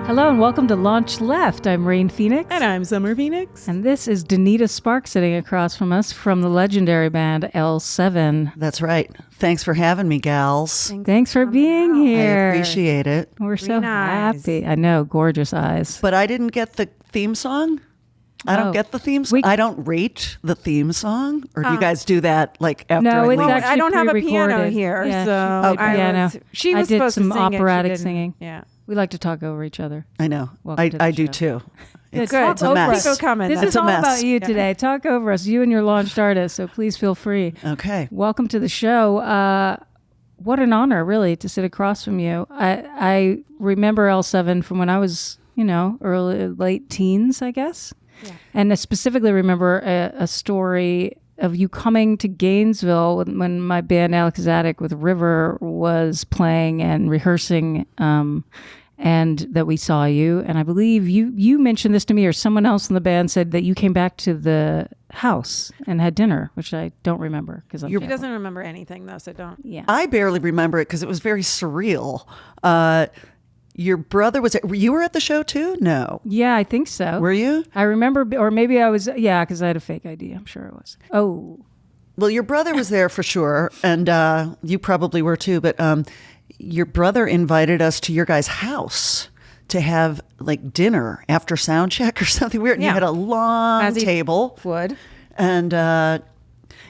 Hello and welcome to Launch Left. I'm Rain Phoenix. And I'm Summer Phoenix. And this is Donita Sparks sitting across from us from the legendary band L7. That's right. Thanks for having me, gals. Thanks for being here. I appreciate it. We're so happy. I know, gorgeous eyes. But I didn't get the theme song. I don't get the theme song. I don't rate the theme song. Or do you guys do that like after No, I it's leave? actually I don't have a pre-recorded. piano here, Yeah, so piano. She was I did supposed some to sing operatic it. She didn't. singing. Yeah. We like to talk over each other. I know. Welcome to the I do show. too. Good. It's a mess. Keep it coming. This It's is a all mess. about you today. Talk over us, you and your launched artist, so please feel free. Okay. Welcome to the show. What an honor, really, to sit across from you. I remember L7 from when I was, late teens, I guess. Yeah. And I specifically remember a story of you coming to Gainesville when my band Alexatic with River was playing and rehearsing, and that we saw you. And I believe you mentioned this to me, or someone else in the band said that you came back to the house and had dinner, which I don't remember because She doesn't remember anything though, so don't. Yeah, I barely remember it because it was very surreal. Your brother you were at the show too? No. Yeah, I think so. Were you? I remember, or maybe I was. Yeah, because I had a fake ID. I'm sure it was. Oh, Well, your brother was there for sure, and you probably were too. But your brother invited us to your guys' house to have like dinner after sound check or something weird. And Yeah. you had a long As he table. would. And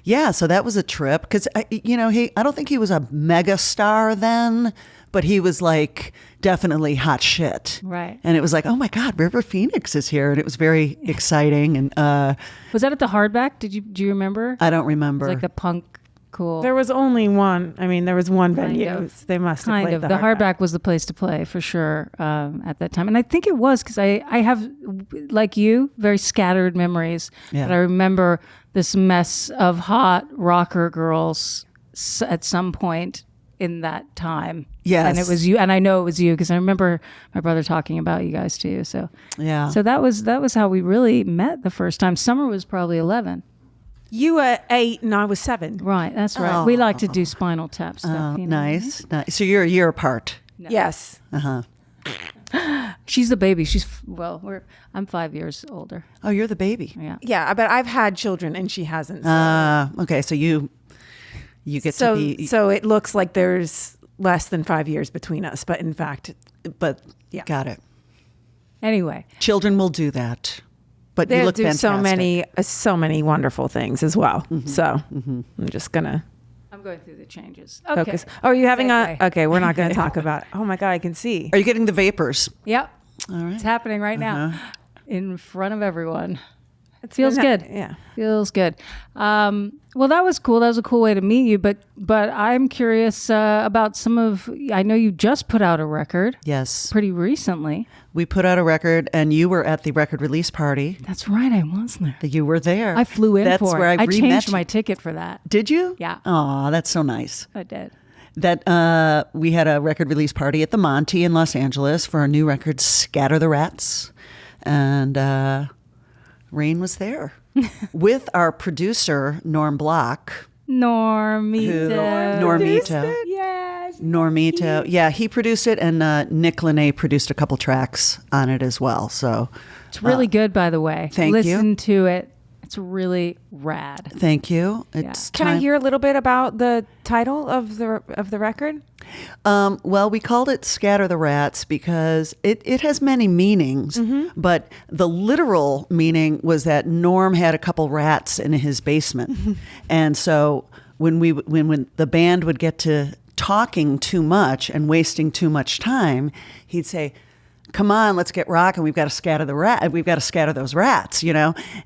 yeah, so that was a trip because I don't think he was a mega star then, but he was like definitely hot shit. Right. And it was like, oh my God, River Phoenix is here, and it was very exciting. And was that at the Hardback? Do you remember? I don't remember. It was like the punk. Cool. There was only one. I mean, there was one Kind venue. of. They must have Kind played of. The Hardback was the place to play for sure at that time. And I think it was because I have, like you, very scattered memories. Yeah. But I remember this mess of hot rocker girls at some point in that time. Yes. And it was you. And I know it was you because I remember my brother talking about you guys too. So Yeah. So that was how we really met the first time. Summer was probably 11. You were 8 and I was 7. Right. That's right. We like to do Spinal Tap stuff. You know? Nice. So you're a year apart. No. Yes. She's the baby. I'm 5 years older. Oh, you're the baby. Yeah. Yeah, but I've had children and she hasn't. So, Okay, so you get so, to be, so it looks like there's less than 5 years between us, but in fact, but Yeah. got it. Anyway, Children will do that, but you they look do fantastic. so many wonderful things as well. So I'm just gonna I'm going through the changes. Okay. focus. Oh, are you having Segue. Okay, we're not going to talk about it. Oh my God, I can see. Are you getting the vapors? Yep. All right. It's happening right now in front of everyone. It It's feels been good. Yeah. Feels good. Well, that was cool. That was a cool way to meet you. But I'm curious about some of. I know you just put out a record Yes. pretty recently. We put out a record, and you were at the record release party. That's right. I was there. You were there. I flew in That's for where it. I I re-met changed you. my ticket for that. Did you? Yeah. Oh, that's so nice. I did. That we had a record release party at the Monty in Los Angeles for our new record, Scatter the Rats. And Rain was there with our producer, Norm Block. Normita. Normita. Yes. Normita. Yeah, he produced it, and Nick Lene produced a couple tracks on it as well. So It's really good, by the way. thank you. Listen to it. It's really rad. thank you. It's Can I time- hear a little bit about the title of the record? Well, we called it Scatter the Rats because it has many meanings, but the literal meaning was that Norm had a couple rats in his basement. And so when the band would get to talking too much and wasting too much time, he'd say, come on, let's get rocking. We've got to scatter We've got to scatter those rats,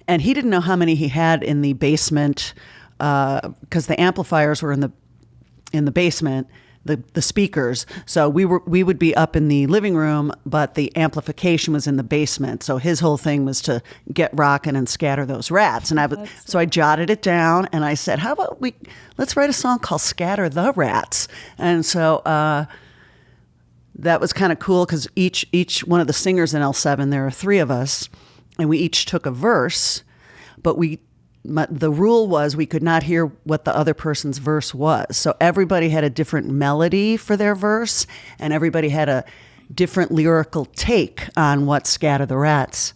And he didn't know how many he had in the basement because the amplifiers were in the basement, the speakers. So we would be up in the living room, but the amplification was in the basement. So his whole thing was to get rocking and scatter those rats. And I jotted it down and I said, how about let's write a song called Scatter the Rats. And so that was kind of cool because each one of the singers in L7, there are 3 of us, and we each took a verse, but the rule was we could not hear what the other person's verse was. So everybody had a different melody for their verse, and everybody had different lyrical take on what Scatter the Rats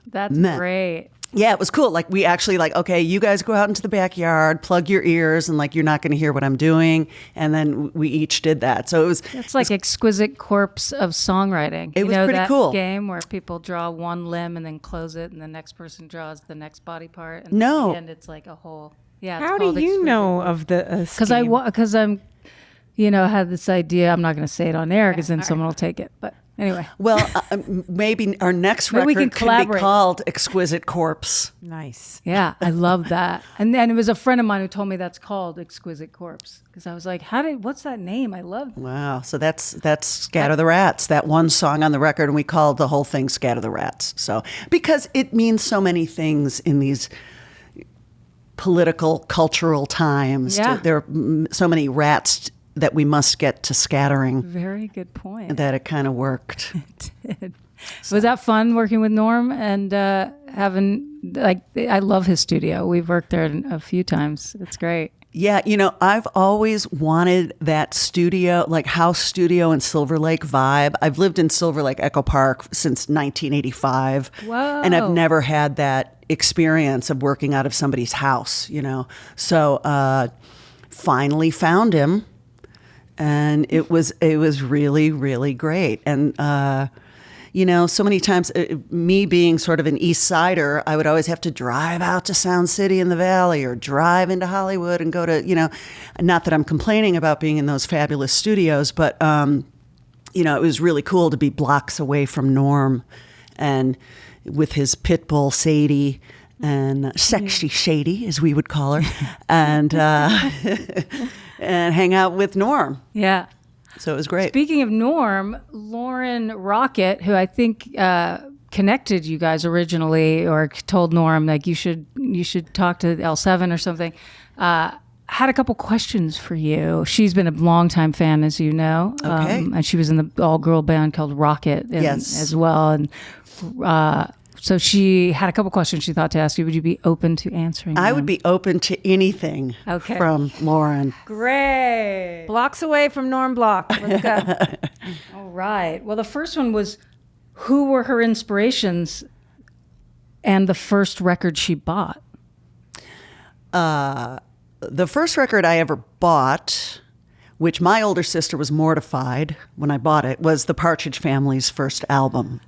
That's meant. great. Yeah, it was cool. Like we actually okay, you guys go out into the backyard, plug your ears, and you're not going to hear what I'm doing. And then we each did that. So It's like exquisite corpse of songwriting. It was pretty that cool. Game where people draw one limb and then close it, and the next person draws the next body part. And No. at the end, it's like a whole. Yeah. How do you know of the? Because I'm, had this idea. I'm not going to say it on air because then someone will take it. But anyway. well, maybe our next Maybe we record can could be collaborate. called Exquisite Corpse. Nice. Yeah, I love that. And then it was a friend of mine who told me that's called Exquisite Corpse because I was like, what's that name? I love that. Wow. So that's Scatter the Rats, that one song on the record, and we called the whole thing Scatter the Rats. So because it means so many things in these political, cultural times. Yeah. There are so many rats that we must get to scattering Very good point. that it kind of worked. Was that fun working with Norm and having I love his studio. We've worked there a few times. It's great. Yeah, I've always wanted that studio, like house studio in Silver Lake vibe. I've lived in Silver Lake Echo Park since 1985. Whoa. And I've never had that experience of working out of somebody's house, So finally found him, and it was really, really great. And so many times, me being sort of an East Sider, I would always have to drive out to Sound City in the Valley or drive into Hollywood and go to, not that I'm complaining about being in those fabulous studios, but, it was really cool to be blocks away from Norm and with his pit bull, Sadie, and sexy Shady, as we would call her, and and hang out with Norm. Yeah. So it was great. Speaking of Norm, Lauren Rocket, who I think connected you guys originally, or told Norm you should talk to L7 or something, had a couple questions for you. She's been a longtime fan, as you know, Okay. and she was in the all-girl band called Rocket Yes. as well, and so she had a couple questions she thought to ask you. Would you be open to answering I them? would be open to anything Okay. from Lauren. Great. Blocks away from Norm Block. Let's go. All right. Well, the first one was, who were her inspirations and the first record she bought? The first record I ever bought, which my older sister was mortified when I bought it, was the Partridge Family's first album.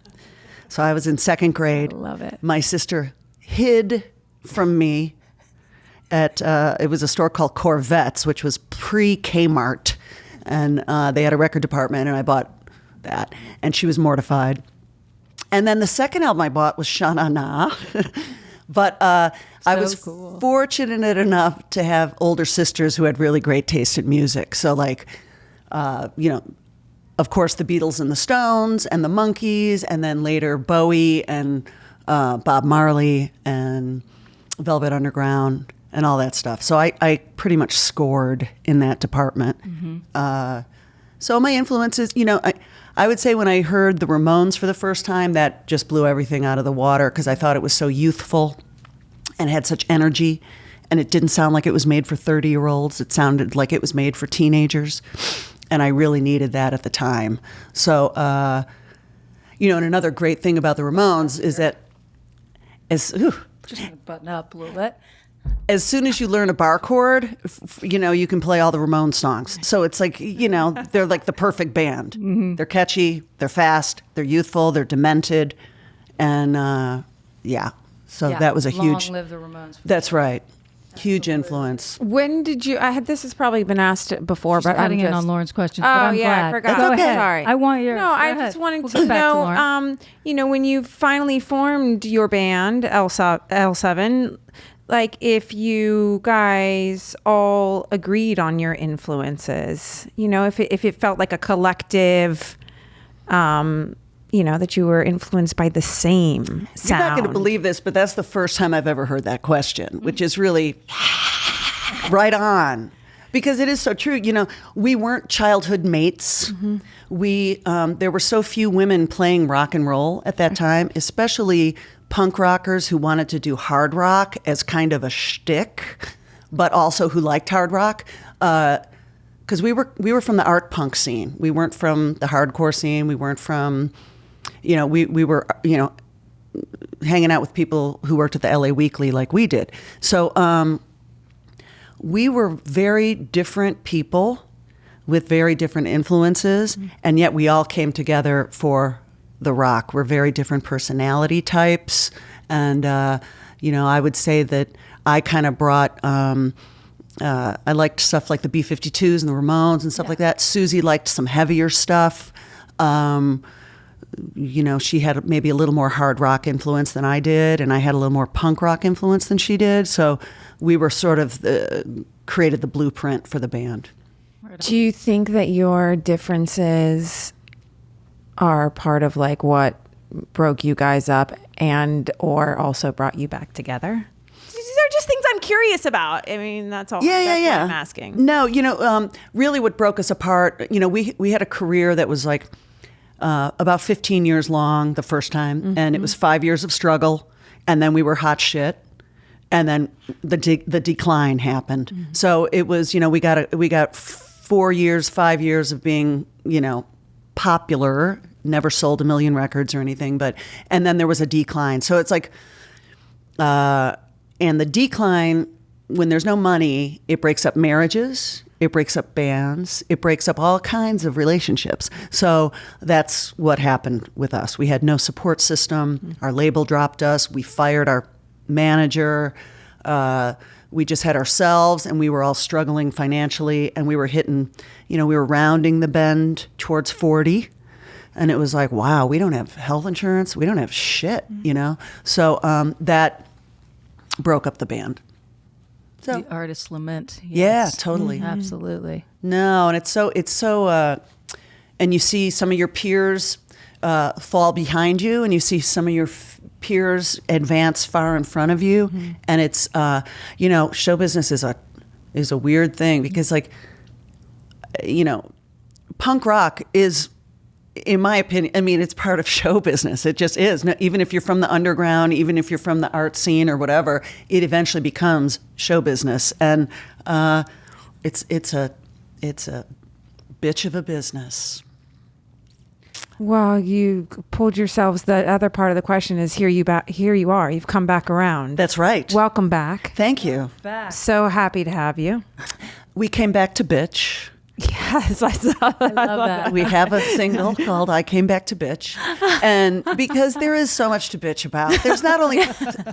So I was in second grade. I love it. My sister hid from me at, it was a store called Corvettes, which was pre-Kmart. And they had a record department, and I bought that. And she was mortified. And then the second album I bought was Shana Na. But I was cool. fortunate enough to have older sisters who had really great taste in music. So of course, the Beatles and the Stones and the Monkees, and then later Bowie and Bob Marley and Velvet Underground and all that stuff. So I pretty much scored in that department. Mm-hmm. So my influences, I would say when I heard the Ramones for the first time, that just blew everything out of the water because I thought it was so youthful and had such energy. And it didn't sound like it was made for 30-year-olds. It sounded like it was made for teenagers. And I really needed that at the time. So, and another great thing about the Ramones is that Just going to button up a little bit. as soon as you learn a bar chord, you can play all the Ramones songs. So it's like, they're like the perfect band. Mm-hmm. They're catchy, they're fast, they're youthful, they're demented. And so that was a huge... Long live the Ramones. That's right. Huge influence. When did you? This has probably been asked before, but I'm Cutting just in on Lauren's questions. Oh but I'm yeah, glad. I forgot. That's okay. Sorry. I want your. No, I just wanted We'll to get back to Lauren. know, when you finally formed your band, L7, if you guys all agreed on your influences, if it felt like a collective, that you were influenced by the same sound. You're not going to believe this, but that's the first time I've ever heard that question, which is really right on. Because it is so true. We weren't childhood mates. Mm-hmm. There were so few women playing rock and roll at that time, especially punk rockers who wanted to do hard rock as kind of a shtick, but also who liked hard rock. because we were from the art punk scene. We weren't from the hardcore scene. We weren't from, we were, hanging out with people who worked at the LA Weekly like we did. So we were very different people with very different influences, and yet we all came together for the rock. We're very different personality types, and I would say that I kind of brought. I liked stuff like the B-52s and the Ramones and stuff like that. Susie liked some heavier stuff. She had maybe a little more hard rock influence than I did, and I had a little more punk rock influence than she did. So we were sort of created the blueprint for the band. Do you think that your differences are part of like what broke you guys up and or also brought you back together? These are just things I'm curious about. I mean, that's all. Yeah. What I'm asking. No, really what broke us apart, we had a career that was like about 15 years long the first time, and it was 5 years of struggle, and then we were hot shit, and then the decline happened. So it was, we got 5 years of being, popular, never sold 1 million records or anything, and then there was a decline. So it's like, and the decline, when there's no money, it breaks up marriages, it breaks up bands, it breaks up all kinds of relationships. So that's what happened with us. We had no support system. Our label dropped us. We fired our manager. We just had ourselves, and we were all struggling financially, and we were hitting, we were rounding the bend towards 40. And it was like, wow, we don't have health insurance. We don't have shit, So that broke up the band. So, the artist's lament. Yeah, totally. Absolutely. No, and it's so, and you see some of your peers fall behind you, and you see some of your peers advance far in front of you, and it's, show business is a weird thing because, like, punk rock is, in my opinion, I mean, it's part of show business. It just is. No, even if you're from the underground, even if you're from the art scene or whatever, it eventually becomes show business, and it's a bitch of a business. Well, you pulled yourselves. The other part of the question is here you are. You've come back around. That's right. Welcome back. Thank you. Back. So happy to have you. We came back to bitch. Yes, I saw that. I love that. We have a single called I Came Back to Bitch. And because there is so much to bitch about, there's not only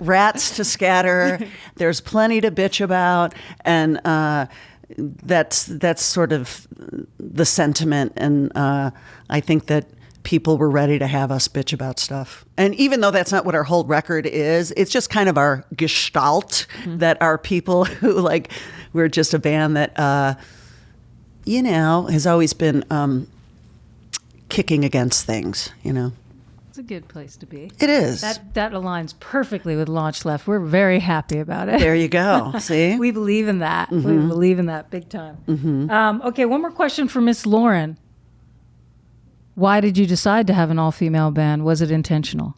rats to scatter, there's plenty to bitch about. And that's sort of the sentiment. And I think that people were ready to have us bitch about stuff. And even though that's not what our whole record is, it's just kind of our gestalt that our people who, like, we're just a band that... has always been kicking against things, It's a good place to be. It is. That aligns perfectly with Launch Left. We're very happy about it. There you go. See? We believe in that. We believe in that big time. Okay, one more question for Miss Lauren. Why did you decide to have an all-female band? Was it intentional?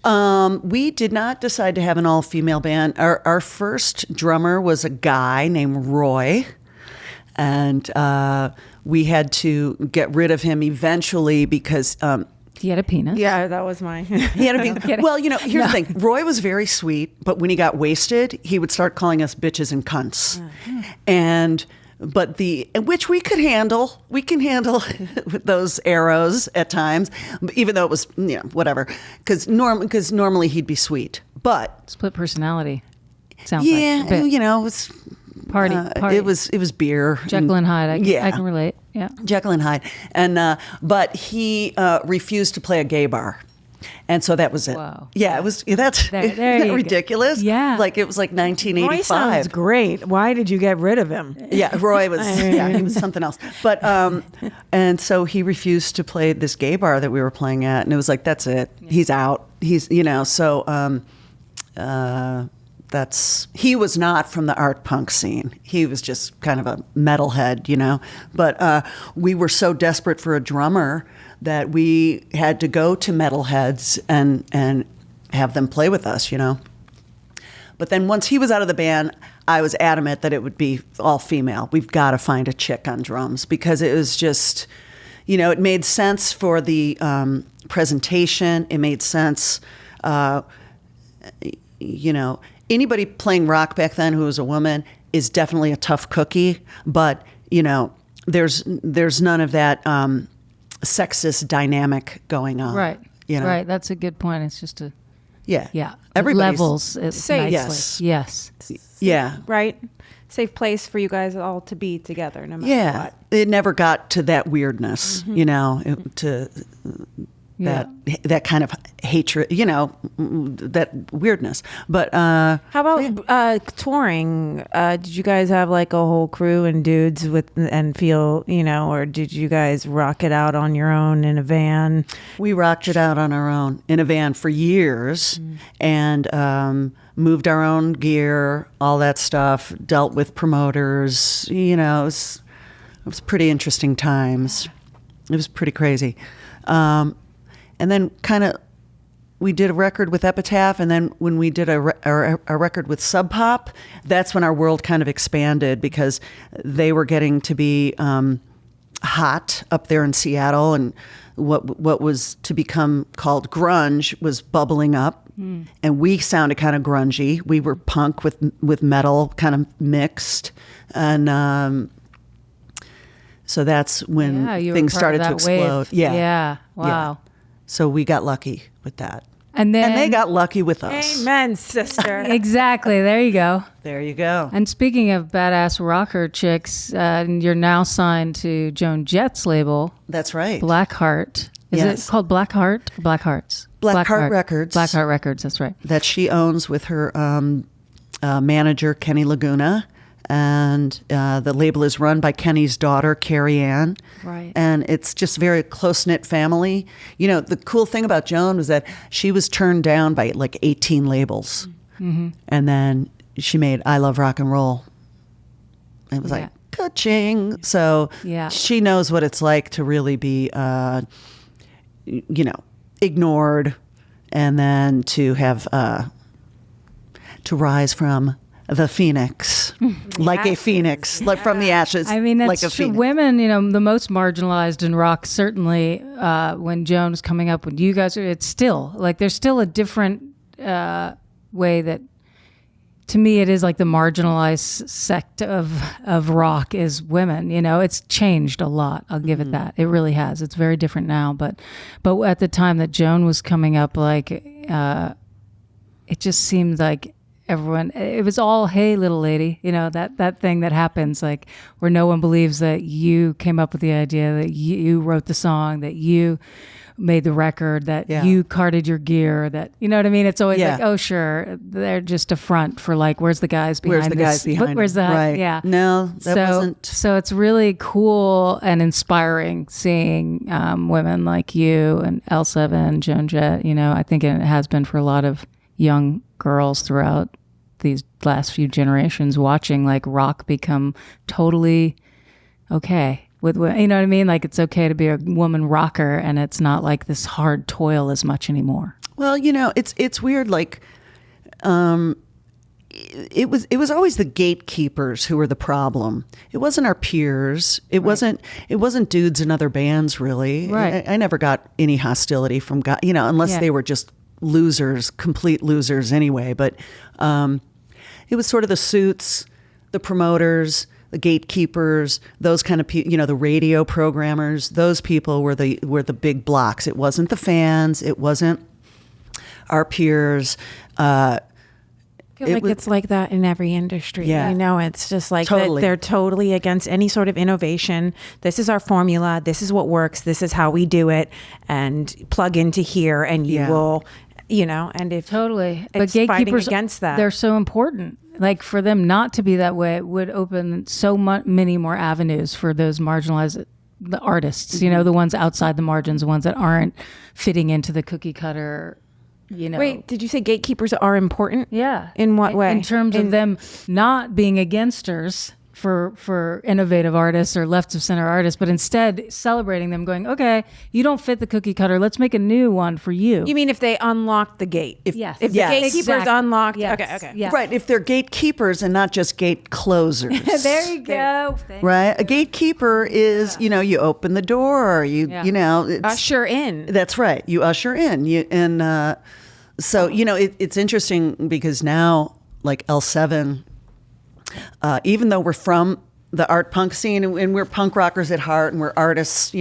We did not decide to have an all-female band. Our first drummer was a guy named Roy. And we had to get rid of him eventually because... he had a penis. Yeah, that was mine. He had a penis. Well, here's the thing. Roy was very sweet, but when he got wasted, he would start calling us bitches and cunts. Which we could handle. We can handle those arrows at times, even though it was, whatever. Because normally he'd be sweet. But... Split personality. Sounds yeah, like. it was... Party. It was beer. Jekyll and Hyde. I can relate. Yeah. Jekyll and Hyde. And but he refused to play a gay bar. And so that was it. Wow. Yeah, it was isn't that ridiculous? Go. Yeah. Like it was like 1985. Roy sounds great. Why did you get rid of him? Yeah, Roy was he was something else. But and so he refused to play this gay bar that we were playing at, and it was like, that's it. Yeah. He's out. He's so he was not from the art punk scene. He was just kind of a metalhead, But we were so desperate for a drummer that we had to go to metalheads and have them play with us, But then once he was out of the band, I was adamant that it would be all female. We've got to find a chick on drums because it was just, it made sense for the presentation. It made sense, anybody playing rock back then who was a woman is definitely a tough cookie, but there's none of that sexist dynamic going on. Right. Right. That's a good point. It's just yeah. Everybody's levels it safe. nicely. Yes. Yeah. Right. Safe place for you guys all to be together, no matter what. It never got to that weirdness, that kind of hatred, that weirdness. But how about touring? Did you guys have like a whole crew and dudes and feel, or did you guys rock it out on your own in a van? We rocked it out on our own in a van for years and moved our own gear, all that stuff, dealt with promoters. It was pretty interesting times. It was pretty crazy. And then we did a record with Epitaph, and then when we did a record with Sub Pop, that's when our world kind of expanded because they were getting to be hot up there in Seattle, and what was to become called grunge was bubbling up, and we sounded kind of grungy. We were punk with metal kind of mixed, and so that's when things started to explode. Wave. Yeah. Wow. Yeah. So we got lucky with that. And they got lucky with us. Amen, sister. Exactly. There you go. There you go. And speaking of badass rocker chicks, you're now signed to Joan Jett's label. That's right. Blackheart. Is it called Blackheart? Blackhearts. Blackheart Records. Blackheart Records, that's right. That she owns with her manager, Kenny Laguna. And the label is run by Kenny's daughter, Carrie Ann. Right. And it's just a very close-knit family. The cool thing about Joan was that she was turned down by like 18 labels. Mm-hmm. And then she made I Love Rock and Roll. It was like, ka-ching. So she knows what it's like to really be, ignored and then to have, to rise from the phoenix, like a phoenix, like from the ashes. I mean, that's like a true. Phoenix. Women, the most marginalized in rock, certainly when Joan was coming up, when you guys are, it's still, like, there's still a different way that, to me, it is like the marginalized sect of rock is women. It's changed a lot. I'll give it that. It really has. It's very different now. But at the time that Joan was coming up, like, it just seemed like everyone, it was all, hey, little lady, that thing that happens, like, where no one believes that you came up with the idea, that you wrote the song, that you made the record, that you carted your gear, that, you know what I mean? It's always like, oh, sure, they're just a front for like, where's the guys behind this? Where's the guys behind Where's that? Right. Yeah. No, that wasn't. So it's really cool and inspiring seeing women like you and L7, Joan Jett, I think it has been for a lot of young girls throughout these last few generations, watching like rock become totally okay with, what I mean? Like, it's okay to be a woman rocker, and it's not like this hard toil as much anymore. Well, it's weird. Like, it was always the gatekeepers who were the problem. It wasn't our peers. It wasn't dudes in other bands, really. Right. I never got any hostility from guys, unless they were just losers, complete losers anyway. But it was sort of the suits, the promoters, the gatekeepers, those kind of people, the radio programmers. Those people were the big blocks. It wasn't the fans. It wasn't our peers. I feel like it's like that in every industry. Yeah. It's just like Totally. they're totally against any sort of innovation. This is our formula. This is what works. This is how we do it. And plug into here, and you will, and if Totally. But it's fighting gatekeepers, against that. they're so important. Like, for them not to be that way, it would open so many more avenues for those marginalized the artists, the ones outside the margins, the ones that aren't fitting into the cookie cutter, Wait, did you say gatekeepers are important? Yeah. In what way? In terms of them not being againsters for innovative artists or left of center artists, but instead celebrating them, going, okay, you don't fit the cookie cutter. Let's make a new one for you. You mean if they unlock the gate? Yes. If the gatekeeper's Exactly. unlocked? Yes. Okay. Yeah. Right. If they're gatekeepers and not just gate closers. There you go. Right. A gatekeeper is, you open the door, it's, Usher in. That's right. You usher in. It's interesting because now, like L7, even though we're from the art punk scene and we're punk rockers at heart and we're artists,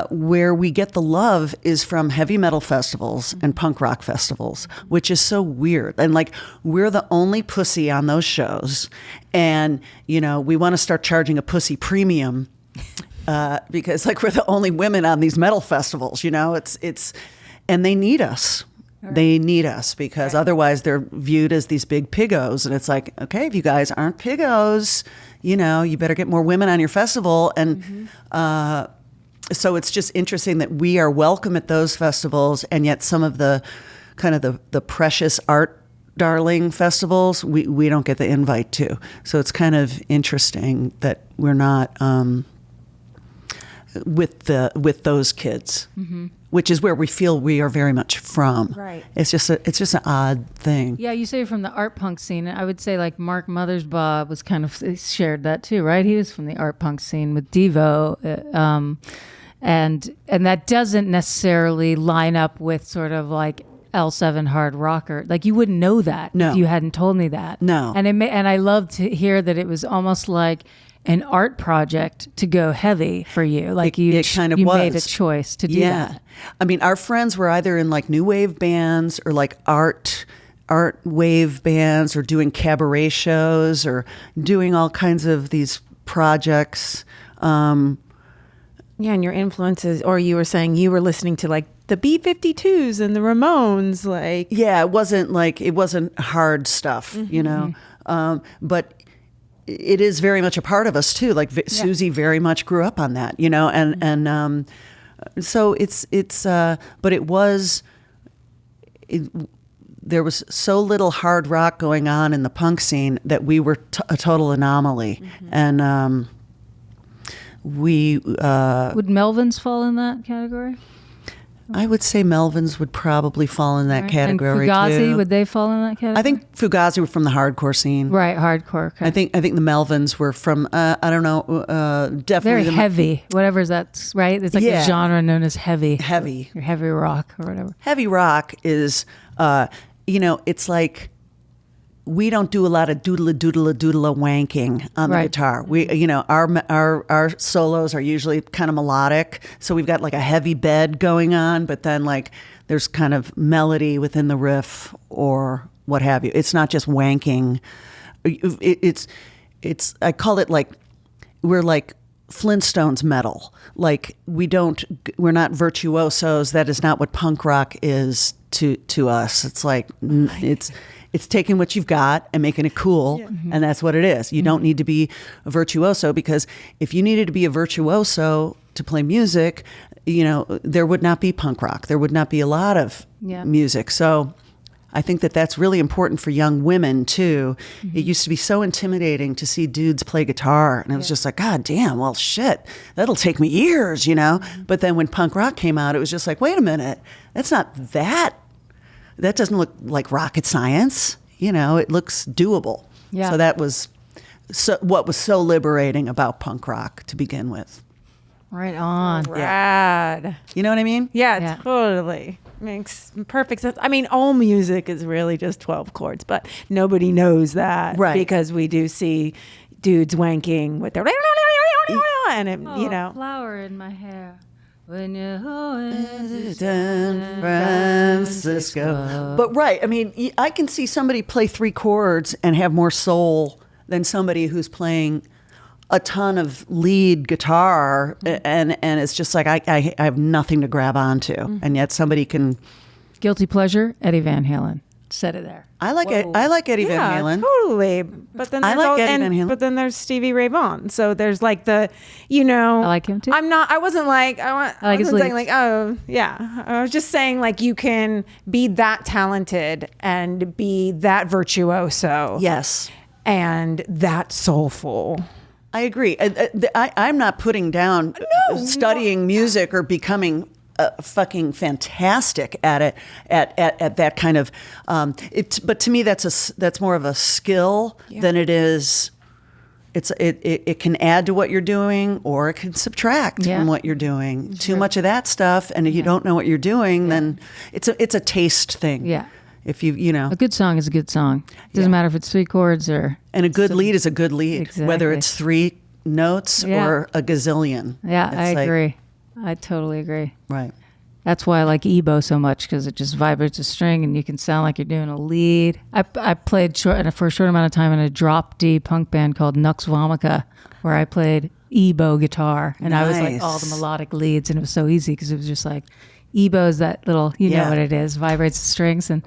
where we get the love is from heavy metal festivals and punk rock festivals, which is so weird. And like, we're the only pussy on those shows. And, we want to start charging a pussy premium because like we're the only women on these metal festivals, and they need us. Right. They need us because otherwise they're viewed as these big pigos. And it's like, okay, if you guys aren't pigos, you better get more women on your festival. And so it's just interesting that we are welcome at those festivals. And yet some of the kind of the precious art darling festivals, we don't get the invite to. So it's kind of interesting that we're not with those kids. Mm-hmm. Which is where we feel we are very much from. Right. It's just an odd thing. Yeah, you say from the art punk scene. I would say like Mark Mothersbaugh was kind of shared that too, right? He was from the art punk scene with Devo, and that doesn't necessarily line up with sort of like L7 hard rocker. Like you wouldn't know that if you hadn't told me that. No. And I love to hear that it was almost like an art project to go heavy for you. Like it kind of was. Made a choice to do that. I mean, our friends were either in like new wave bands or like art wave bands or doing cabaret shows or doing all kinds of these projects. And your influences, or you were saying you were listening to like the B-52s and the Ramones, like. Yeah, it wasn't hard stuff, but it is very much a part of us too. Like Susie very much grew up on that, and so it's but there was so little hard rock going on in the punk scene that we were a total anomaly. Mm-hmm. And would Melvins fall in that category? I would say Melvins would probably fall in that category. And Fugazi, too. would they fall in that category? I think Fugazi were from the hardcore scene. Right, hardcore. Okay. I think the Melvins were from I don't know, definitely very heavy. Whatever's that's right. It's like a genre known as heavy. Heavy. Or heavy rock or whatever. Heavy rock is it's like we don't do a lot of doodle wanking on the guitar. We, our solos are usually kind of melodic. So we've got like a heavy bed going on, but then like there's kind of melody within the riff or what have you. It's not just wanking. It's I call it like, we're like Flintstones metal. Like we're not virtuosos. That is not what punk rock is to us. It's like, it's taking what you've got and making it cool, and that's what it is. You don't need to be a virtuoso, because if you needed to be a virtuoso to play music, there would not be punk rock. There would not be a lot of music. So I think that that's really important for young women too. Mm-hmm. It used to be so intimidating to see dudes play guitar, and it was just like, God damn, well shit, that'll take me years, Mm-hmm. But then when punk rock came out, it was just like, wait a minute, that's not that. That doesn't look like rocket science. It looks doable. Yeah. So that was what was so liberating about punk rock to begin with. Right on. Rad. Yeah. You know what I mean? Yeah, totally. Makes perfect sense. I mean, all music is really just 12 chords, but nobody knows that. Right. Because we do see dudes wanking with their and it, flower in my hair. When you're going San Francisco. But right, I mean, I can see somebody play 3 chords and have more soul than somebody who's playing a ton of lead guitar, and it's just like I have nothing to grab onto, and yet somebody can. Guilty pleasure, Eddie Van Halen. Said it there. I like Eddie Van Halen. Totally. But then I like Eddie Van Halen. But then there's Stevie Ray Vaughan. So there's like I like him too. I wasn't like I like his wasn't saying lyrics. like, oh yeah. I was just saying like you can be that talented and be that virtuoso. Yes. and that's soulful. I agree. I'm not putting down studying music or becoming fucking fantastic at it at that kind of. But to me, that's more of a skill than it is. It can add to what you're doing, or it can subtract from what you're doing. Sure. Too much of that stuff, and if you don't know what you're doing, then it's a taste thing. Yeah. If you know, a good song is a good song. Doesn't matter if it's 3 chords or. And a good lead is a good lead, exactly. whether it's 3 notes or a gazillion. Yeah, I agree. I totally agree. Right. That's why I like EBow so much, because it just vibrates a string and you can sound like you're doing a lead. I played for a short amount of time in a drop D punk band called Nux Vomica, where I played EBow guitar, and I was like all the melodic leads, and it was so easy because it was just like EBow is that little, you know what it is, vibrates the strings, and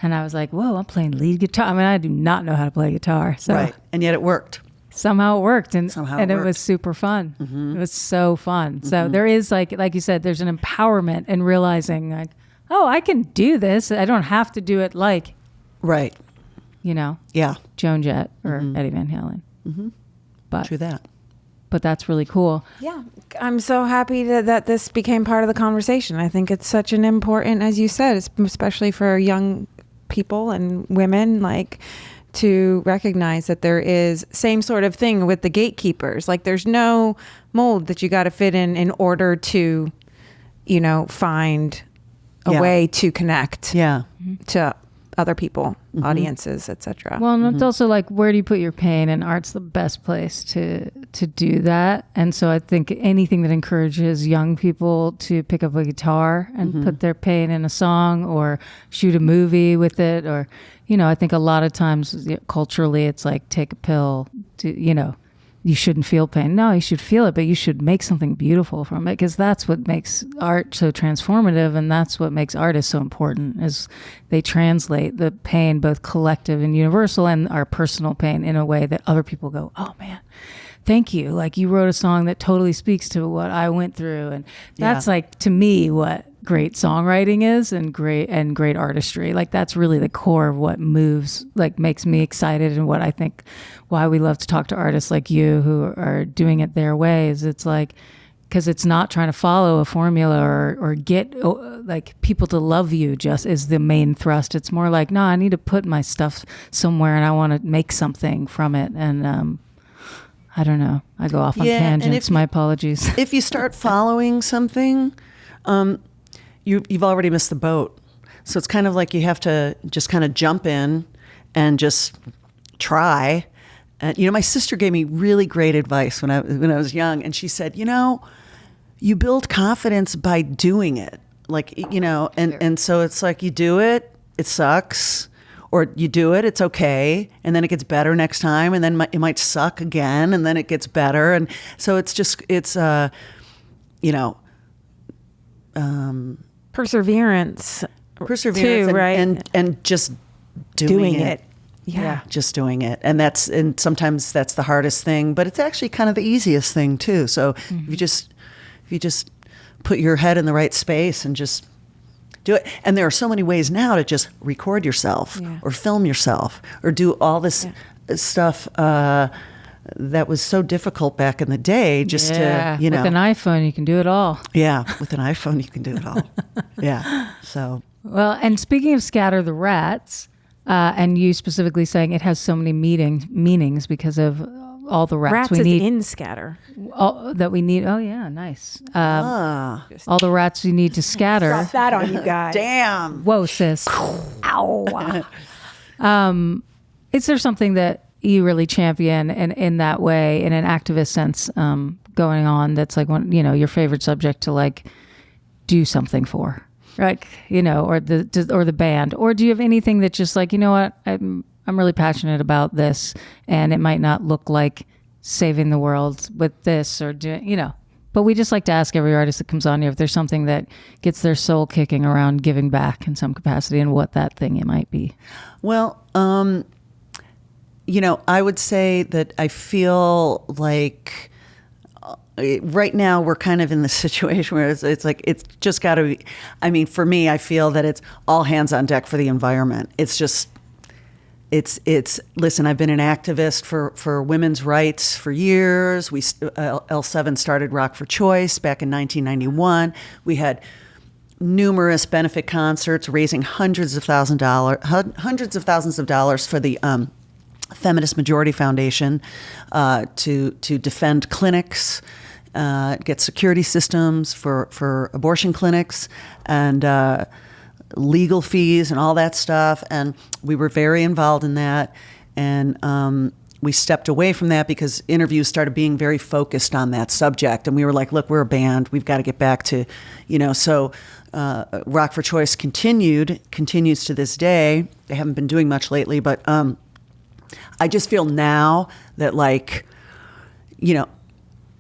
I was like, whoa, I'm playing lead guitar. I mean, I do not know how to play guitar, so right, and yet it worked. Somehow it worked, and it was super fun. Mm-hmm. It was so fun. Mm-hmm. So there is like you said, there's an empowerment in realizing like, oh, I can do this. I don't have to do it like, right, Joan Jett or Eddie Van Halen. Mm-hmm. But true that. But that's really cool. Yeah, I'm so happy that this became part of the conversation. I think it's such an important, as you said, especially for young people and women, like, to recognize that there is same sort of thing with the gatekeepers. Like, there's no mold that you got to fit in order to, find a way to connect to other people, audiences, etc. Well, and it's also like, where do you put your pain? And art's the best place to do that. And so I think anything that encourages young people to pick up a guitar and put their pain in a song, or shoot a movie with it, or, I think a lot of times culturally it's like, take a pill to, you shouldn't feel pain. No, you should feel it, but you should make something beautiful from it, because that's what makes art so transformative, and that's what makes artists so important, is they translate the pain, both collective and universal, and our personal pain, in a way that other people go, oh man, thank you. Like, you wrote a song that totally speaks to what I went through. And that's like, to me, what great songwriting is, and great artistry. Like, that's really the core of what moves, like, makes me excited, and what I think why we love to talk to artists like you who are doing it their way. Is it's like, because it's not trying to follow a formula or get like people to love you just is the main thrust. It's more like, no, I need to put my stuff somewhere, and I want to make something from it. And I don't know, I go off on tangents. My apologies. If you start following something, you've already missed the boat. So it's kind of like you have to just kind of jump in and just try. And, my sister gave me really great advice when I was young, and she said, you build confidence by doing it. Like, and so it's like, you do it, it sucks, or you do it, it's okay, and then it gets better next time, and then it might suck again, and then it gets better. And so it's perseverance too, right? And just doing it. Yeah, just doing it. And sometimes that's the hardest thing, but it's actually kind of the easiest thing too. So if you just put your head in the right space and just do it. And there are so many ways now to just record yourself or film yourself or do all this stuff that was so difficult back in the day, just to, with an iPhone, you can do it all. Yeah. With an iPhone, you can do it all. Yeah. So. Well, and speaking of Scatter the Rats, and you specifically saying it has so many meanings because of all the rats we need in Scatter. That we need. Oh yeah, nice. All the rats we need to scatter. Drop that on you guys. Damn. Whoa, sis. Ow. Is there something that you really champion in that way, in an activist sense, going on, that's like your favorite subject to like do something for? Like, or the band, or do you have anything that just like, what, I'm really passionate about this, and it might not look like saving the world with this or doing, but we just like to ask every artist that comes on here if there's something that gets their soul kicking around giving back in some capacity, and what that thing it might be. Well, I would say that I feel like right now we're kind of in the situation where it's like, it's just got to be, I mean, for me, I feel that it's all hands on deck for the environment. It's just, Listen, I've been an activist for women's rights for years. L7 started Rock for Choice back in 1991. We had numerous benefit concerts raising hundreds of thousands of dollars for the Feminist Majority Foundation to defend clinics, get security systems for abortion clinics, and legal fees and all that stuff. And we were very involved in that. And we stepped away from that because interviews started being very focused on that subject. And we were like, look, we're a band. We've got to get back to, so Rock for Choice continues to this day. They haven't been doing much lately, but I just feel now that, like,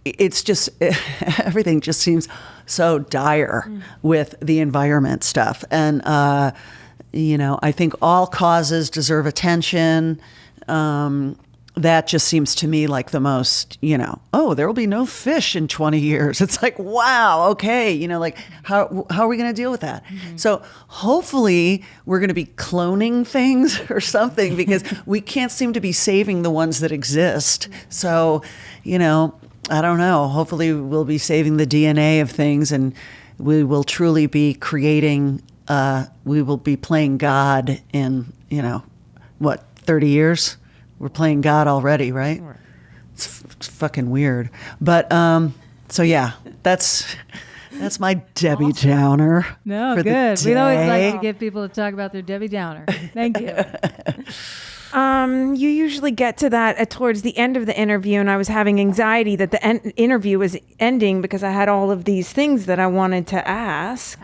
it's just everything just seems so dire with the environment stuff. And, I think all causes deserve attention. That just seems to me like the most, oh, there will be no fish in 20 years. It's like, wow, okay, like how are we going to deal with that? Mm-hmm. So hopefully we're going to be cloning things or something, because we can't seem to be saving the ones that exist. So, I don't know. Hopefully we'll be saving the DNA of things, and we will truly be creating, we will be playing God in, 30 years? We're playing God already, right? It's fucking weird. But so yeah, that's my Debbie Downer. No, for good. The We'd always like day. to get people to talk about their Debbie Downer. Thank you. You usually get to that towards the end of the interview, and I was having anxiety that the interview was ending because I had all of these things that I wanted to ask.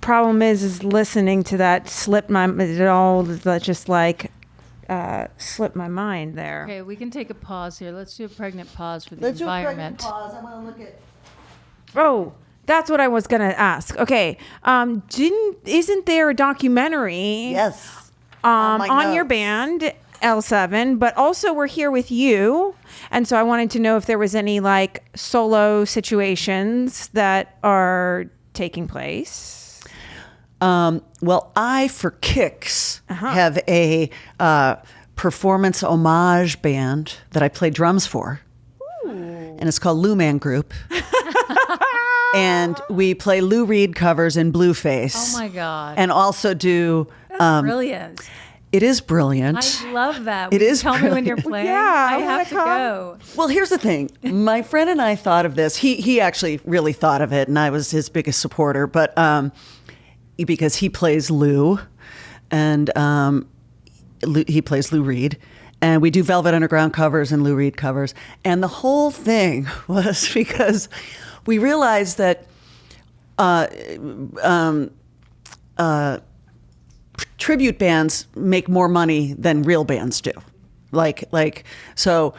Problem is listening to that slipped my mind there. Okay, we can take a pause here. Let's do a pregnant pause for the environment. Do a pregnant pause. I want to look at. Oh, that's what I was gonna ask. Okay, isn't there a documentary? Yes. On your band L7, but also we're here with you, and so I wanted to know if there was any like solo situations that are taking place. Well, I, for kicks, have a performance homage band that I play drums for. Ooh. And it's called Lou Man Group. And we play Lou Reed covers in Blueface. Oh my God. And also do... That's brilliant. It is brilliant. I love that. It is Tell me when you're playing. Yeah, I have to go. Well, here's the thing. My friend and I thought of this. He actually really thought of it, and I was his biggest supporter. But because he plays Lou, and he plays Lou Reed, and we do Velvet Underground covers and Lou Reed covers. And the whole thing was because we realized that tribute bands make more money than real bands do. So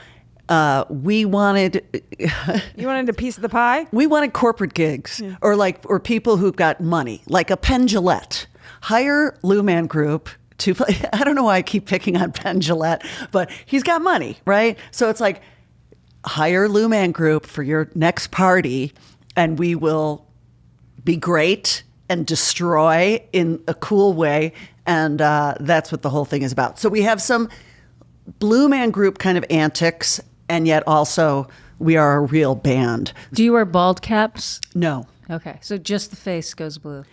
we wanted... You wanted a piece of the pie? We wanted corporate gigs, or people who've got money, like a Penn Jillette. Hire Lou Man Group to play. I don't know why I keep picking on Penn Jillette, but he's got money, right? So it's like, hire Lou Man Group for your next party, and we will be great and destroy in a cool way. And that's what the whole thing is about. So we have some Blue Man Group kind of antics, and yet also we are a real band. Do you wear bald caps? No. Okay, so just the face goes blue.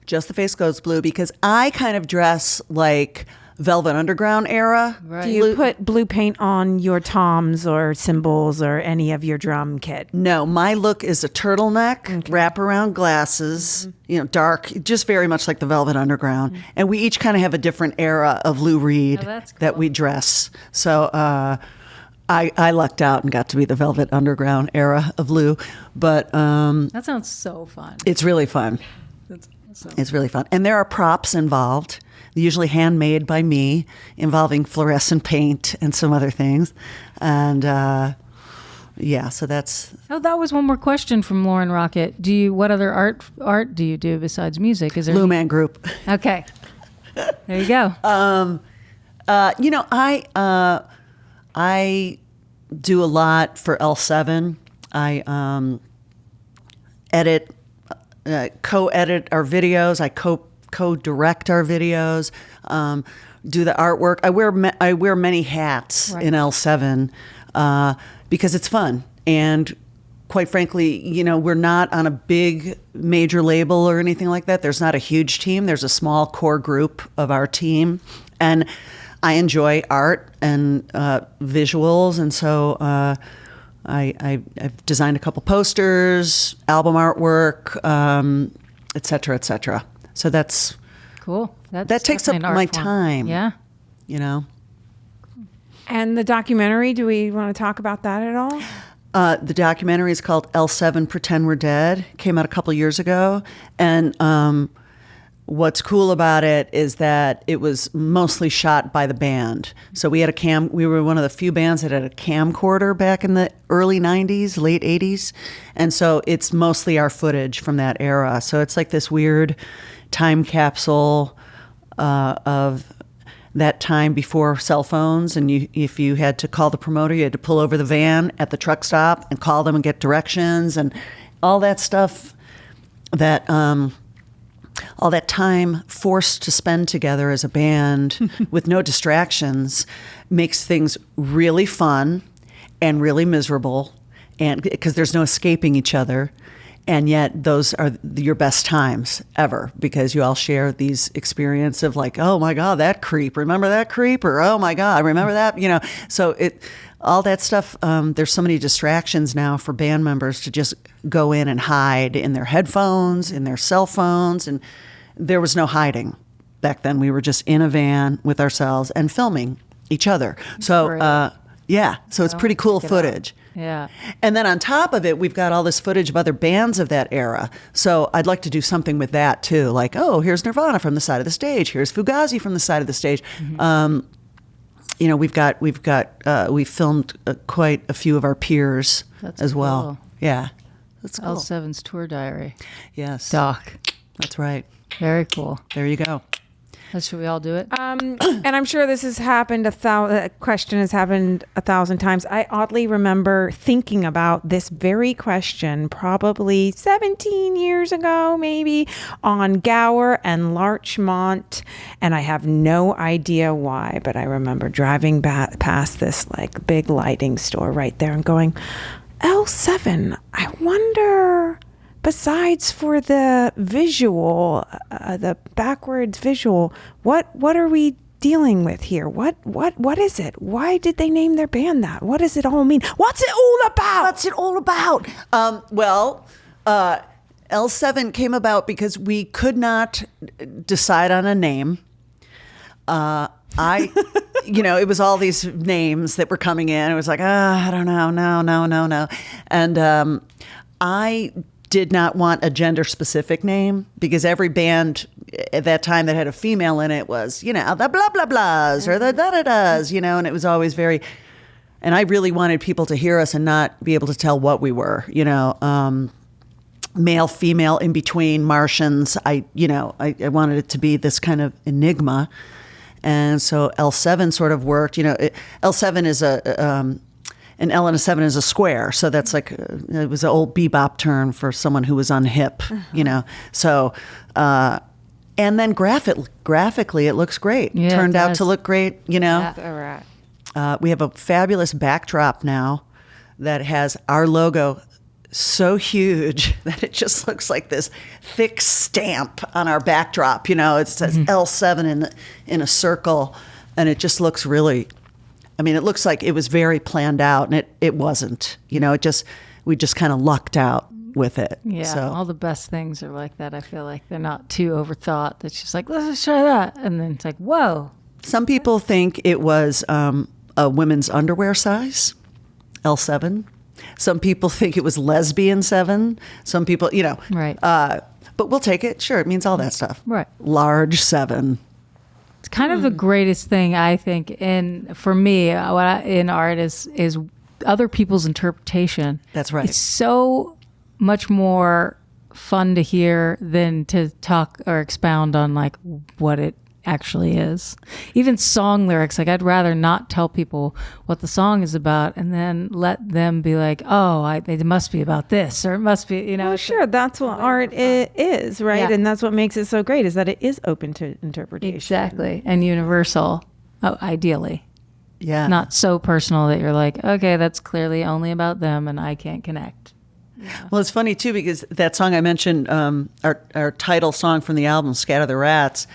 Just the face goes blue, because I kind of dress like Velvet Underground era. Right. Do you put blue paint on your toms or cymbals or any of your drum kit? No, my look is a turtleneck, wraparound glasses, dark, just very much like the Velvet Underground. And we each kind of have a different era of Lou Reed that we dress. So I lucked out and got to be the Velvet Underground era of Lou. But that sounds so fun. It's really fun. It's really fun. And there are props involved, usually handmade by me, involving fluorescent paint and some other things. And so that's... Oh, that was one more question from Lauren Rocket. What other art do you do besides music? Is there Blue Man Group. Okay. There you go. I do a lot for L7. I edit, co-edit our videos. I co-direct our videos, do the artwork. I wear many hats in L7 because it's fun. And quite frankly, you know, we're not on a big major label or anything like that. There's not a huge team. There's a small core group of our team. And I enjoy art and visuals. And so I've designed a couple posters, album artwork, et cetera, et cetera. So that's cool. That takes up my time. Yeah. You know. And the documentary, do we want to talk about that at all? The documentary is called L7 Pretend We're Dead. Came out a couple years ago. And what's cool about it is that it was mostly shot by the band. So we had we were one of the few bands that had a camcorder back in the early 90s, late 80s. And so it's mostly our footage from that era. So it's like this weird time capsule of that time before cell phones. And if you had to call the promoter, you had to pull over the van at the truck stop and call them and get directions and all that stuff that... all that time forced to spend together as a band with no distractions makes things really fun and really miserable, and because there's no escaping each other. And yet those are your best times ever, because you all share these experiences of like, oh my God, that creep, remember that creep? Or, oh my God, remember that? You know, so all that stuff, there's so many distractions now for band members to just go in and hide in their headphones, in their cell phones. And there was no hiding back then. We were just in a van with ourselves and filming each other. So, so it's pretty cool footage. Yeah. And then on top of it, we've got all this footage of other bands of that era. So I'd like to do something with that too. Like, oh, here's Nirvana from the side of the stage. Here's Fugazi from the side of the stage. Mm-hmm. You know, we filmed quite a few of our peers as well. Yeah. That's cool. L7's tour diary. Yes. Doc. That's right. Very cool. There you go. Should we all do it? And I'm sure this has happened question has happened 1,000 times. I oddly remember thinking about this very question probably 17 years ago, maybe, on Gower and Larchmont. And I have no idea why, but I remember driving past this like big lighting store right there and going, L7, I wonder... Besides for the visual, the backwards visual, what are we dealing with here? What is it? Why did they name their band that? What does it all mean? What's it all about? What's it all about? L7 came about because we could not decide on a name. It was all these names that were coming in. It was like, I don't know, no. And I did not want a gender specific name, because every band at that time that had a female in it was, you know, the blah blah blahs or the da da das, you know, and it was always very, and I really wanted people to hear us and not be able to tell what we were, you know, male, female, in between, Martians. I wanted it to be this kind of enigma. And so L7 sort of worked, you know, L7 is an L and a 7 is a square. So that's like, it was an old bebop term for someone who was unhip, you know. So, and then graphically, it looks great. Yeah, Turned out to look great, you know. Yeah, all right. We have a fabulous backdrop now that has our logo so huge that it just looks like this thick stamp on our backdrop. You know, it says L7 in a circle, and it just looks really... I mean, it looks like it was very planned out, and it wasn't. You know, we just kind of lucked out with it. Yeah, so. All the best things are like that. I feel like they're not too overthought. It's just like, let's just try that. And then it's like, whoa. Some people think it was a women's underwear size, L7. Some people think it was lesbian 7. Some people, you know. Right. But we'll take it. Sure, it means all that stuff. Right. Large 7. It's kind of the greatest thing, I think, for me, in art is other people's interpretation. That's right. It's so much more fun to hear than to talk or expound on like what it actually is. Even song lyrics, like I'd rather not tell people what the song is about and then let them be like, oh, it must be about this, or it must be, you know. Well, sure, that's what art is, right? Yeah. And that's what makes it so great, is that it is open to interpretation. Exactly. And universal, ideally. Yeah. Not so personal that you're like, okay, that's clearly only about them and I can't connect. Well, it's funny too because that song I mentioned, our title song from the album "Scatter the Rats,"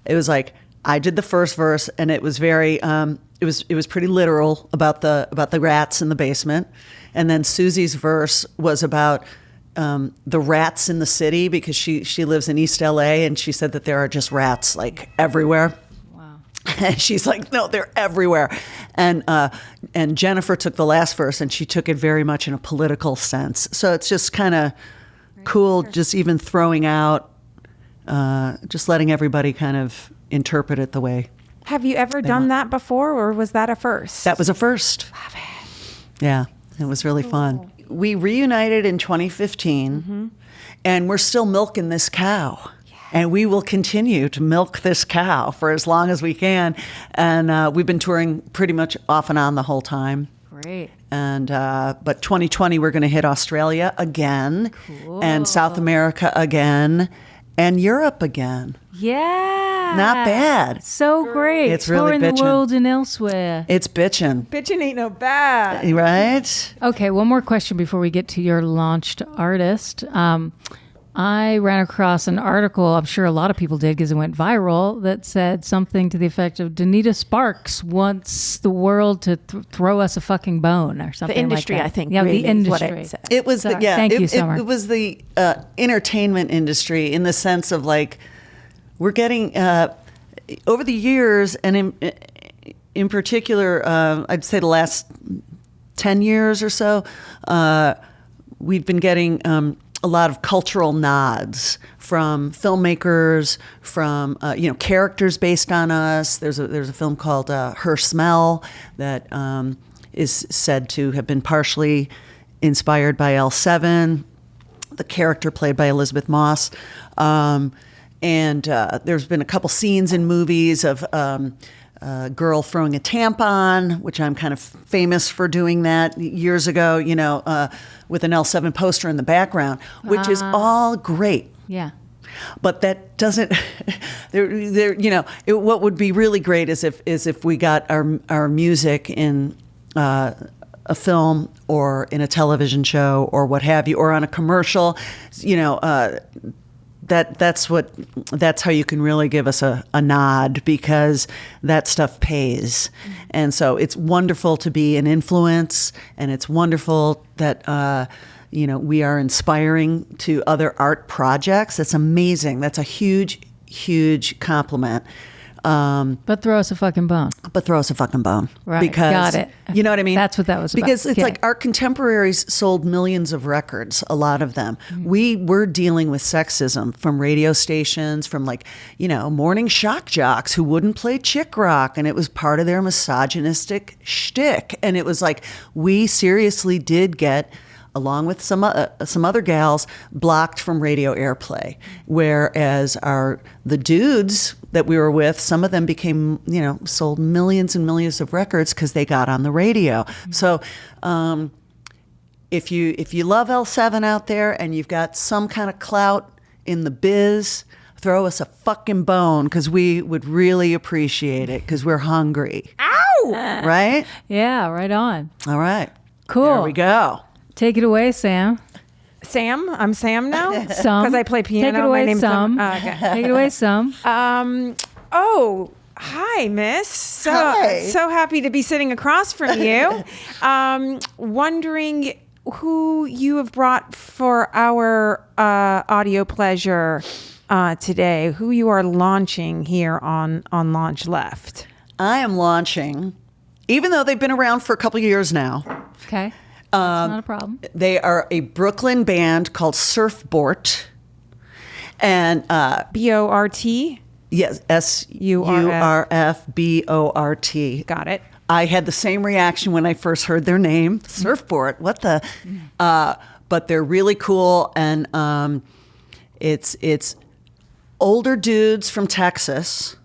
it was like I did the first verse, and it was very, it was pretty literal about the rats in the basement, and then Susie's verse was about the rats in the city because she lives in East LA, and she said that there are just rats like everywhere. And she's like, no, they're everywhere. And Jennifer took the last verse, and she took it very much in a political sense. So it's just kind of cool, just even throwing out, just letting everybody kind of interpret it the way. Have you ever done that before, or was that a first? That was a first. Love it. Yeah, it was really fun. We reunited in 2015, and we're still milking this cow. And we will continue to milk this cow for as long as we can. And we've been touring pretty much off and on the whole time. Great. And but 2020, we're going to hit Australia again, and South America again, and Europe again. Yeah. Not bad. So great. It's really Exploring the bitchin'. world and elsewhere. It's bitchin'. Bitchin' ain't no bad. Right? Okay, one more question before we get to your launched artist. I ran across an article, I'm sure a lot of people did because it went viral, that said something to the effect of Donita Sparks wants the world to throw us a fucking bone or something The industry, like that. I think, Yeah, really the is what industry. it said. It was Sorry. Thank you, Summer. It was the entertainment industry in the sense of like we're getting over the years, and in particular, I'd say the last 10 years or so, we've been getting a lot of cultural nods from filmmakers, from characters based on us. There's a film called Her Smell that is said to have been partially inspired by L7, the character played by Elizabeth Moss. And there's been a couple scenes in movies of a girl throwing a tampon, which I'm kind of famous for doing that years ago, with an L7 poster in the background, which is all great. Yeah. But that doesn't. What would be really great is if we got our music in a film or in a television show or what have you, or on a commercial. That's how you can really give us a nod, because that stuff pays. And so it's wonderful to be an influence, and it's wonderful that we are inspiring to other art projects. That's amazing. That's a huge, huge compliment. But throw us a fucking bone. But throw us a fucking bone. Right. Because, Got it. You know what I mean? That's what that was about. Because it's Yeah. like our contemporaries sold millions of records, a lot of them. We were dealing with sexism from radio stations, from morning shock jocks who wouldn't play chick rock. And it was part of their misogynistic shtick. And it was like, we seriously did get, along with some other gals, blocked from radio airplay. Whereas the dudes that we were with, some of them became, sold millions and millions of records because they got on the radio. So if you love L7 out there and you've got some kind of clout in the biz, throw us a fucking bone, because we would really appreciate it, because we're hungry. Ow! Right? Yeah, right on. All right. Cool. There we go. Take it away, Sam. Sam? I'm Sam now? Some. Because I play piano. Take it away, My name's some. Okay. Take it away, some. Oh, hi, miss. Hi. So happy to be sitting across from you. Wondering who you have brought for our audio pleasure today, who you are launching here on Launch Left. I am launching, even though they've been around for a couple of years now. Okay. That's not a problem. They are a Brooklyn band called Surfbort. And Bort? yes, Surfbort. Got it. I had the same reaction when I first heard their name, Surfbort. What the? But they're really cool, and it's older dudes from Texas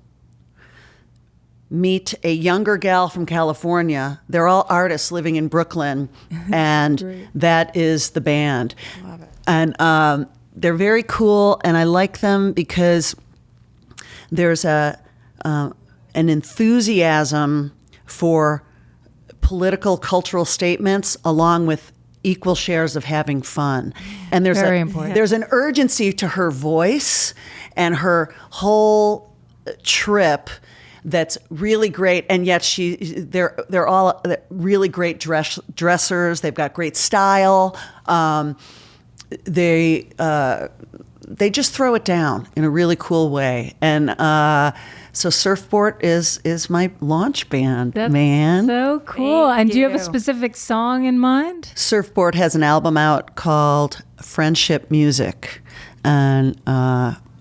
meet a younger gal from California. They're all artists living in Brooklyn, and that is the band. Love it. And they're very cool, and I like them because there's an enthusiasm for political, cultural statements, along with equal shares of having fun. And there's Very important. There's an urgency to her voice and her whole trip that's really great. And yet they're all really great dressers. They've got great style. They just throw it down in a really cool way. And so Surfbort is my launch band, That's man. so cool. Thank And do you have a you. specific song in mind? Surfbort has an album out called Friendship Music, and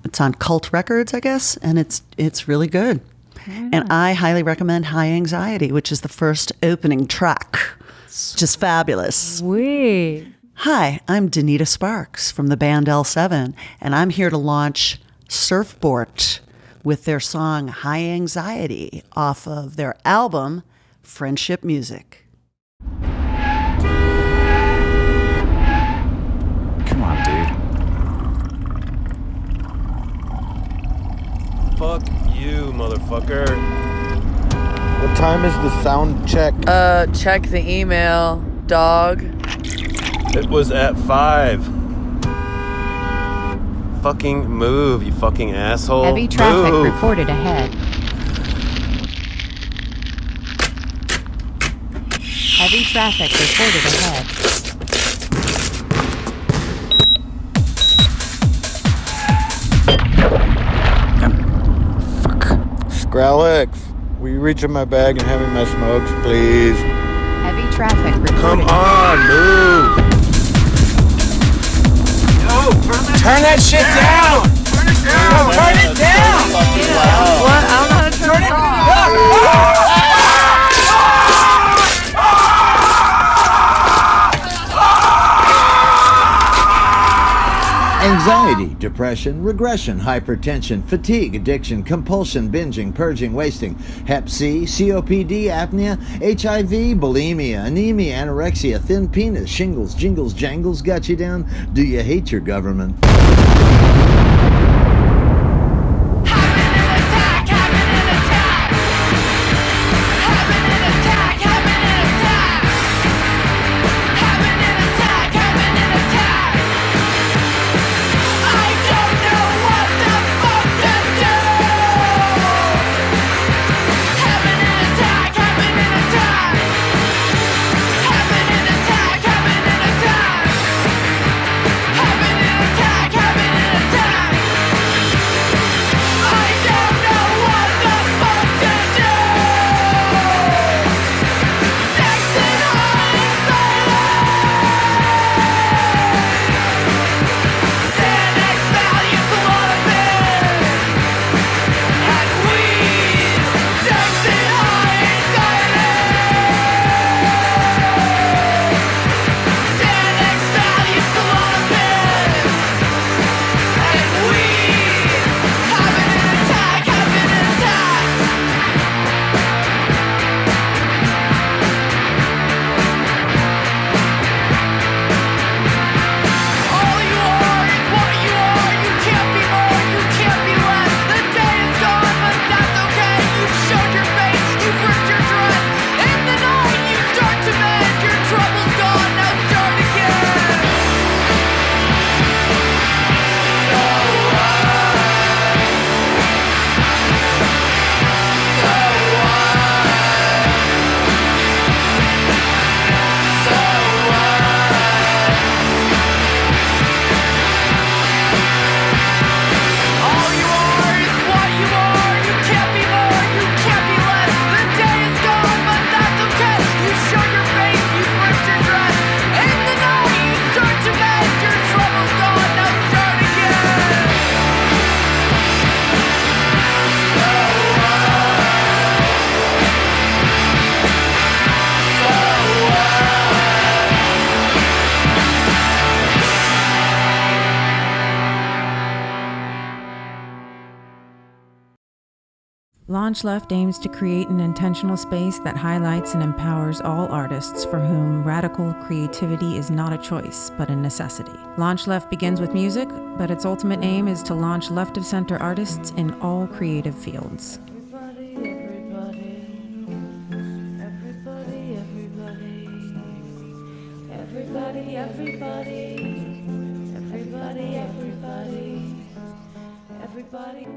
it's on Cult Records, I guess, and it's really good. And I highly recommend High Anxiety, which is the first opening track. It's just fabulous. Sweet. Hi, I'm Donita Sparks from the band L7, and I'm here to launch Surfbort with their song High Anxiety off of their album Friendship Music. Come on, dude. Fuck you, motherfucker. What time is the sound check? Check the email, dog. It was at 5. Fucking move, you fucking asshole. Heavy traffic Move. reported ahead. Heavy traffic reported ahead. Skrillex, will you reach in my bag and hand me my smokes, please? Heavy traffic reported Come ahead. on, move. Turn that shit down! Turn it down! Turn it down! What? I don't know how to turn it off. Anxiety, depression, regression, hypertension, fatigue, addiction, compulsion, binging, purging, wasting, Hep C, COPD, apnea, HIV, bulimia, anemia, anorexia, thin penis, shingles, jingles, jangles, got you down? Do you hate your government? Launch Left aims to create an intentional space that highlights and empowers all artists for whom radical creativity is not a choice, but a necessity. Launch Left begins with music, but its ultimate aim is to launch left-of-center artists in all creative fields. Everybody.